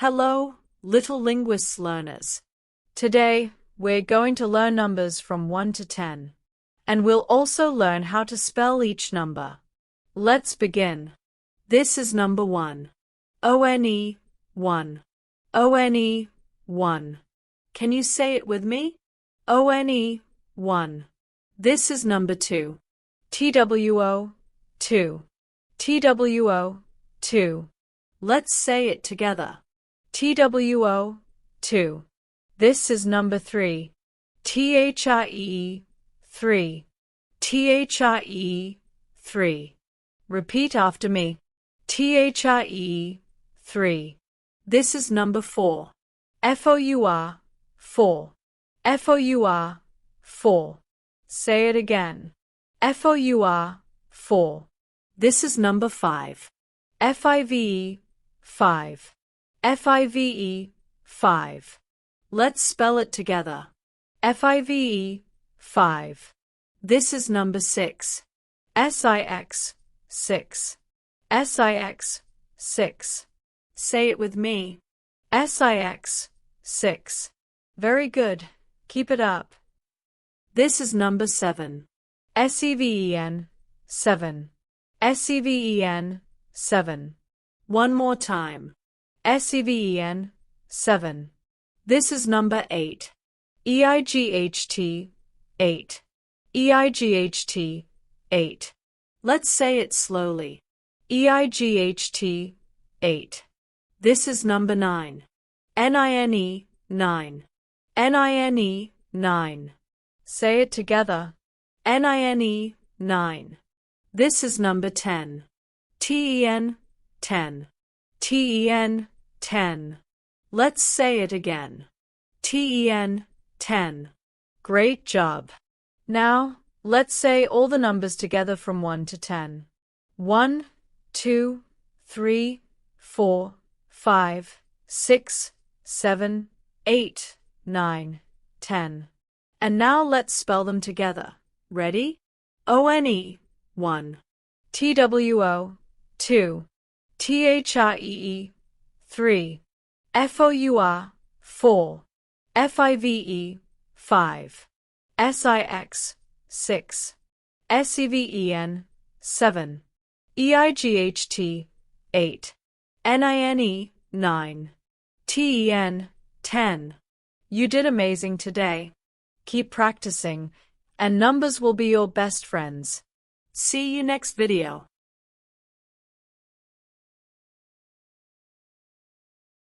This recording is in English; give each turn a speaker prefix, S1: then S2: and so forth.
S1: Hello, little linguists learners. Today, we're going to learn numbers from 1 to 10. And we'll also learn how to spell each number. Let's begin. This is number 1. O-N-E, 1. O-N-E, 1. Can you say it with me? O-N-E, 1. This is number 2. T-W-O, 2. T-W-O, 2. Let's say it together. T-W-O, 2. This is number 3. T-H-I-E, 3. T-H-I-E, 3. Repeat after me. T-H-I-E, 3. This is number 4. F-O-U-R, 4. F-O-U-R, 4. Say it again. F-O-U-R, 4. This is number 5. F-I-V-E, 5. F-I-V-E, 5. Let's spell it together. F-I-V-E, 5. This is number 6. S-I-X, 6. S-I-X, 6. Say it with me. S-I-X, 6. Very good. Keep it up. This is number 7. S-E-V-E-N, 7. S-E-V-E-N, 7. One more time. S-E-V-E-N, 7. This is number 8. E-I-G-H-T, 8. E-I-G-H-T, 8. Let's say it slowly. E-I-G-H-T, 8. This is number 9. N-I-N-E, 9. N-I-N-E, 9. Say it together. N-I-N-E, 9. This is number 10. T-E-N, 10. T-E-N, 10. Let's say it again. T-E-N, 10. Great job. Now, let's say all the numbers together from 1 to 10. 1, 2, 3, 4, 5, 6, 7, 8, 9, 10. And now let's spell them together. Ready? O-N-E, 1. T-W-O, 2. T-H-I-E-E, 3. F-O-U-R, 4. F-I-V-E, 5. S-I-X, 6. S-E-V-E-N, 7. E-I-G-H-T, 8. N-I-N-E, 9. T-E-N, 10. You did amazing today. Keep practicing, and numbers will be your best friends. See you next video.